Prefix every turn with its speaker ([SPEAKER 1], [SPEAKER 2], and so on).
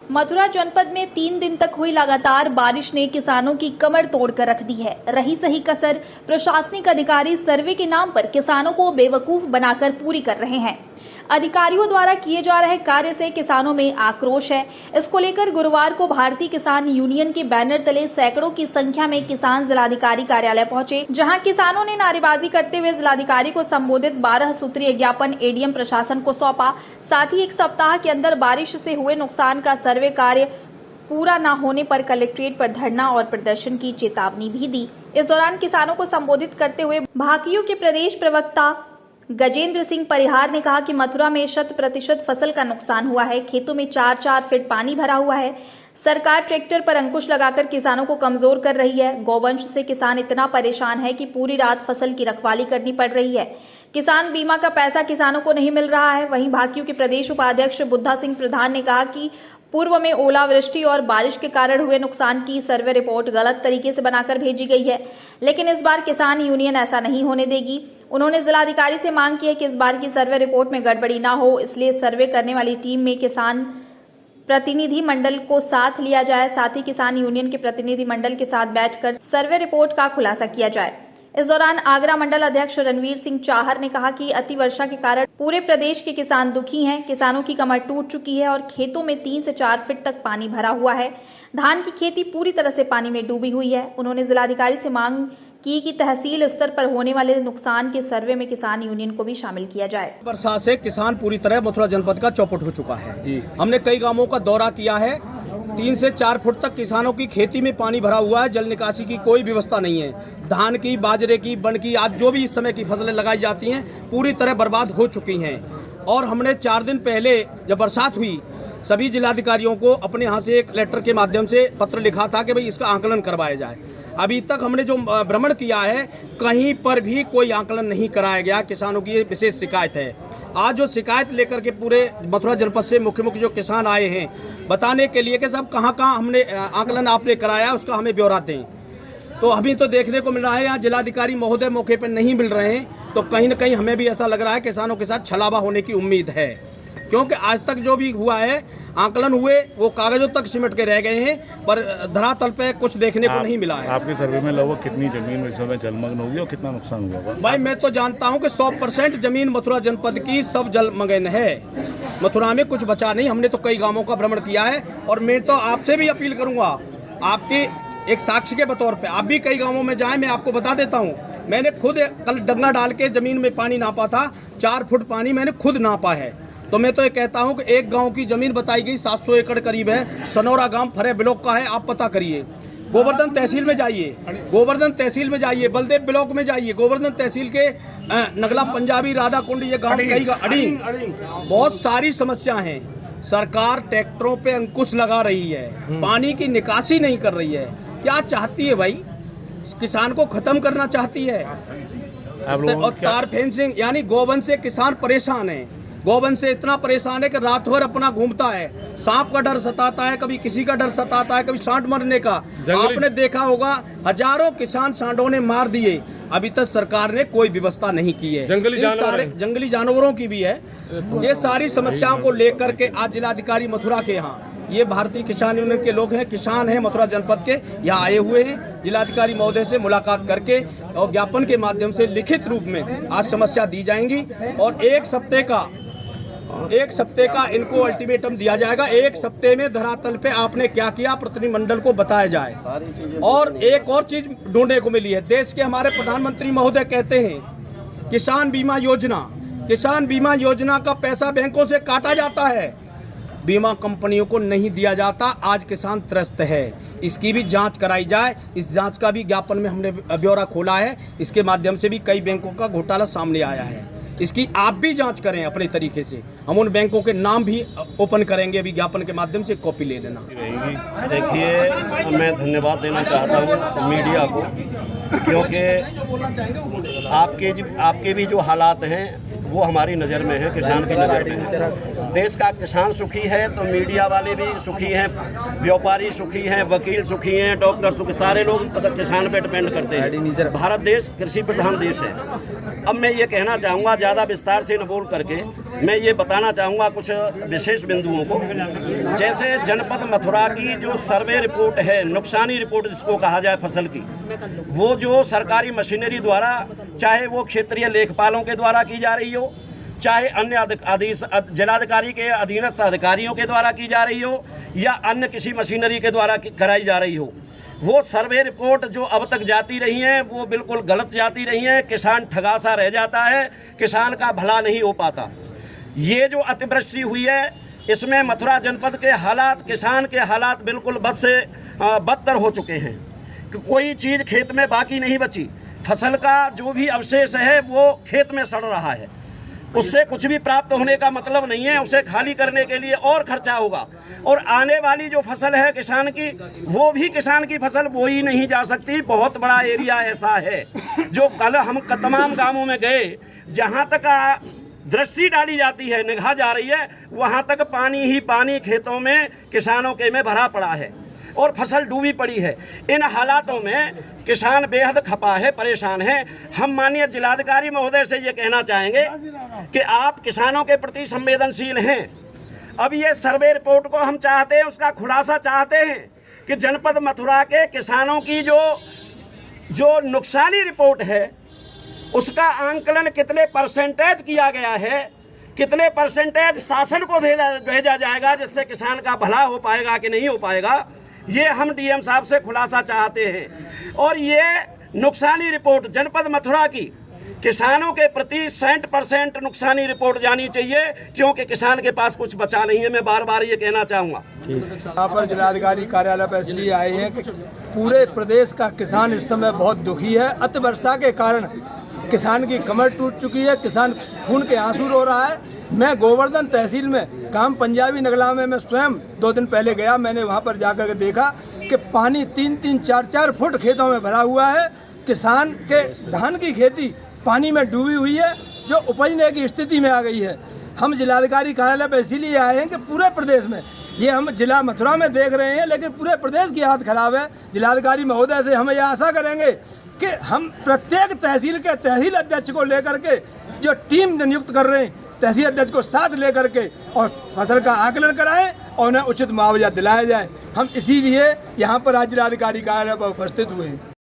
[SPEAKER 1] मथुरा जनपद में 3 दिन तक हुई लगातार बारिश ने किसानों की कमर तोड़कर रख दी है। रही सही कसर प्रशासनिक अधिकारी सर्वे के नाम पर किसानों को बेवकूफ बनाकर पूरी कर रहे हैं। अधिकारियों द्वारा किए जा रहे कार्य से किसानों में आक्रोश है। इसको लेकर गुरुवार को भारतीय किसान यूनियन के बैनर तले सैकड़ों की संख्या में किसान जिलाधिकारी कार्यालय पहुंचे, जहां किसानों ने नारेबाजी करते हुए जिलाधिकारी को संबोधित 12 सूत्रीय ज्ञापन एडीएम प्रशासन को सौंपा। साथ ही 1 सप्ताह के अंदर बारिश से हुए नुकसान का सर्वे कार्य पूरा न होने पर कलेक्ट्रेट पर धरना और प्रदर्शन की चेतावनी भी दी। इस दौरान किसानों को संबोधित करते हुए भाकियू के प्रदेश प्रवक्ता गजेंद्र सिंह परिहार ने कहा कि मथुरा में 100% फसल का नुकसान हुआ है। खेतों में 4-4 फीट पानी भरा हुआ है। सरकार ट्रैक्टर पर अंकुश लगाकर किसानों को कमजोर कर रही है। गौवंश से किसान इतना परेशान है कि पूरी रात फसल की रखवाली करनी पड़ रही है। किसान बीमा का पैसा किसानों को नहीं मिल रहा है। वहीं भाकियू के प्रदेश उपाध्यक्ष बुद्धा सिंह प्रधान ने कहा कि पूर्व में ओलावृष्टि और बारिश के कारण हुए नुकसान की सर्वे रिपोर्ट गलत तरीके से बनाकर भेजी गई है, लेकिन इस बार किसान यूनियन ऐसा नहीं होने देगी। उन्होंने जिलाधिकारी से मांग की है कि इस बार की सर्वे रिपोर्ट में गड़बड़ी ना हो, इसलिए सर्वे करने वाली टीम में किसान प्रतिनिधि मंडल को साथ लिया जाए। साथ ही किसान यूनियन के प्रतिनिधि मंडल के साथ बैठकर सर्वे रिपोर्ट का खुलासा किया जाए। इस दौरान आगरा मंडल अध्यक्ष रणवीर सिंह चाहर ने कहा कि अति वर्षा के कारण पूरे प्रदेश के किसान दुखी हैं। किसानों की कमर टूट चुकी है और खेतों में 3 से 4 फीट तक पानी भरा हुआ है। धान की खेती पूरी तरह से पानी में डूबी हुई है। उन्होंने जिलाधिकारी से मांग की कि तहसील स्तर पर होने वाले नुकसान के सर्वे में किसान यूनियन को भी शामिल किया जाए।
[SPEAKER 2] वर्षा से किसान पूरी तरह मथुरा जनपद का चौपट हो चुका है जी। हमने कई गांवों का दौरा किया है। 3 से 4 फुट तक किसानों की खेती में पानी भरा हुआ है। जल निकासी की कोई व्यवस्था नहीं है। धान की, बाजरे की, बन की, आज जो भी इस समय की फसलें लगाई जाती हैं पूरी तरह बर्बाद हो चुकी हैं। और हमने 4 दिन पहले जब बरसात हुई सभी जिलाधिकारियों को अपने यहाँ से एक लेटर के माध्यम से पत्र लिखा था कि भाई इसका आंकलन करवाया जाए। अभी तक हमने जो भ्रमण किया है कहीं पर भी कोई आंकलन नहीं कराया गया। किसानों की ये विशेष शिकायत है। आज जो शिकायत लेकर के पूरे मथुरा जनपद से मुख्य जो किसान आए हैं बताने के लिए कि सब कहाँ हमने आंकलन आपने कराया उसका हमें ब्यौरा दें, तो अभी तो देखने को मिल रहा है यहाँ जिलाधिकारी महोदय मौके पर नहीं मिल रहे हैं। तो कहीं न कहीं हमें भी ऐसा लग रहा है किसानों के साथ छलावा होने की उम्मीद है, क्योंकि आज तक जो भी हुआ है आंकलन हुए वो कागजों तक सिमट के रह गए हैं, पर धरातल पे कुछ देखने को नहीं मिला है।
[SPEAKER 3] आपके सर्वे में लगभग कितनी जमीन इस समय जलमग्न होगी और कितना नुकसान हुआ?
[SPEAKER 2] भाई मैं तो जानता हूं कि 100% जमीन मथुरा जनपद की सब जलमग्न है। मथुरा में कुछ बचा नहीं। हमने तो कई गांवों का भ्रमण किया है और मैं तो आपसे भी अपील करूंगा, आपके एक साक्षी के बतौर पे आप भी कई गाँवों में जाएं। मैं आपको बता देता हूँ, मैंने खुद कल डंगा डाल के जमीन में पानी नापा था। 4 फुट पानी मैंने खुद नापा है। तो मैं तो ये कहता हूं कि एक गांव की जमीन बताई गई 700 एकड़ करीब है। सनौरा गांव फरे ब्लॉक का है, आप पता करिए। गोवर्धन तहसील में जाइए, गोवर्धन तहसील में जाइए, बलदेव ब्लॉक में जाइए, गोवर्धन तहसील के नगला पंजाबी, राधा कुंड, ये गांव कई अड़िंग, बहुत सारी समस्या हैं। सरकार ट्रैक्टरों पे अंकुश लगा रही है, पानी की निकासी नहीं कर रही है। क्या चाहती है भाई? किसान को खत्म करना चाहती है। और तार फेंसिंग, यानी गोवंश से किसान परेशान है। गोवंश से इतना परेशान है कि रात भर अपना घूमता है। सांप का डर सताता है, कभी किसी का डर सताता है, कभी सांड मरने का। आपने देखा होगा हजारों किसान सांडों ने मार दिए। अभी तक सरकार ने कोई व्यवस्था नहीं की है। जंगली जानवरों की भी है। ये सारी समस्याओं को लेकर के आज जिलाधिकारी मथुरा के यहाँ, ये भारतीय किसान यूनियन के लोग हैं, किसान हैं मथुरा जनपद के, यहाँ आए हुए हैं। जिलाधिकारी महोदय से मुलाकात करके और ज्ञापन के माध्यम से लिखित रूप में आज समस्या दी जाएंगी और एक सप्ते का इनको अल्टीमेटम दिया जाएगा। 1 सप्ते में धरातल पे आपने क्या किया प्रतिनिधिमंडल को बताया जाए। और एक और चीज ढूंढने को मिली है, देश के हमारे प्रधानमंत्री महोदय कहते हैं किसान बीमा योजना का पैसा बैंकों से काटा जाता है, बीमा कंपनियों को नहीं दिया जाता। आज किसान त्रस्त है, इसकी भी जांच कराई जाए। इस जांच का भी ज्ञापन में हमने ब्यौरा खोला है। इसके माध्यम से भी कई बैंकों का घोटाला सामने आया है। इसकी आप भी जांच करें अपने तरीके से। हम उन बैंकों के नाम भी ओपन करेंगे अभी ज्ञापन के माध्यम से, कॉपी ले लेना।
[SPEAKER 4] देखिए, मैं धन्यवाद देना चाहता हूँ मीडिया को, क्योंकि आपके भी जो हालात हैं वो हमारी नज़र में है, किसान की नज़र में है। देश का किसान सुखी है तो मीडिया वाले भी सुखी हैं, व्यापारी सुखी हैं, वकील सुखी हैं, डॉक्टर सुखी, सारे लोग किसान पे डिपेंड करते हैं। भारत देश कृषि प्रधान देश है। अब मैं ये कहना चाहूँगा, ज़्यादा विस्तार से न बोल करके मैं ये बताना चाहूँगा कुछ विशेष बिंदुओं को। जैसे जनपद मथुरा की जो सर्वे रिपोर्ट है, नुकसानी रिपोर्ट जिसको कहा जाए फसल की, वो जो सरकारी मशीनरी द्वारा, चाहे वो क्षेत्रीय लेखपालों के द्वारा की जा रही हो, चाहे अन्य जिलाधिकारी के अधीनस्थ अधिकारियों के द्वारा की जा रही हो, या अन्य किसी मशीनरी के द्वारा कराई जा रही हो, वो सर्वे रिपोर्ट जो अब तक जाती रही हैं वो बिल्कुल गलत जाती रही हैं। किसान ठगासा रह जाता है, किसान का भला नहीं हो पाता। ये जो अतिवृष्टि हुई है, इसमें मथुरा जनपद के हालात, किसान के हालात बिल्कुल बद से बदतर हो चुके हैं। कोई चीज़ खेत में बाकी नहीं बची। फसल का जो भी अवशेष है वो खेत में सड़ रहा है, उससे कुछ भी प्राप्त होने का मतलब नहीं है। उसे खाली करने के लिए और खर्चा होगा, और आने वाली जो फसल है किसान की, वो भी किसान की फसल बोई नहीं जा सकती। बहुत बड़ा एरिया ऐसा है जो कल हम तमाम गांवों में गए, जहां तक दृष्टि डाली जाती है, निगाह जा रही है, वहां तक पानी ही पानी खेतों में, किसानों के में भरा पड़ा है और फसल डूबी पड़ी है। इन हालातों में किसान बेहद खपा है, परेशान है। हम माननीय जिलाधिकारी महोदय से ये कहना चाहेंगे कि आप किसानों के प्रति संवेदनशील हैं। अब ये सर्वे रिपोर्ट को हम चाहते हैं, उसका खुलासा चाहते हैं कि जनपद मथुरा के किसानों की जो नुकसानी रिपोर्ट है, उसका आंकलन कितने परसेंटेज किया गया है, कितने परसेंटेज शासन को भेजा जाएगा, जिससे किसान का भला हो पाएगा कि नहीं हो पाएगा, ये हम डीएम साहब से खुलासा चाहते हैं। और ये नुकसानी रिपोर्ट जनपद मथुरा की किसानों के प्रति 100% नुकसानी रिपोर्ट जानी चाहिए, क्योंकि किसान के पास कुछ बचा नहीं है। मैं बार बार ये कहना चाहूँगा।
[SPEAKER 5] यहाँ पर जिलाधिकारी कार्यालय पर इसलिए आए हैं कि पूरे प्रदेश का किसान इस समय बहुत दुखी है। अतिवर्षा के कारण किसान की कमर टूट चुकी है, किसान खून के आंसू रो रहा है। मैं गोवर्धन तहसील में गांव पंजाबी नगला में मैं स्वयं 2 दिन पहले गया। मैंने वहां पर जाकर के देखा कि पानी 3-3, 4-4 फुट खेतों में भरा हुआ है। किसान के धान की खेती पानी में डूबी हुई है, जो उपजने की स्थिति में आ गई है। हम जिलाधिकारी कार्यालय पर इसीलिए आए हैं कि पूरे प्रदेश में, ये हम जिला मथुरा में देख रहे हैं, लेकिन पूरे प्रदेश की हालत खराब है। जिलाधिकारी महोदय से हम ये आशा करेंगे कि हम प्रत्येक तहसील के तहसील अध्यक्ष को लेकर के जो टीम नियुक्त कर रहे हैं, तहसील अध्यक्ष को साथ लेकर के और फसल का आकलन कराएं और उन्हें उचित मुआवजा दिलाया जाए। हम इसीलिए यहाँ पर आज जिलाधिकारी कार्यालय पर उपस्थित हुए हैं।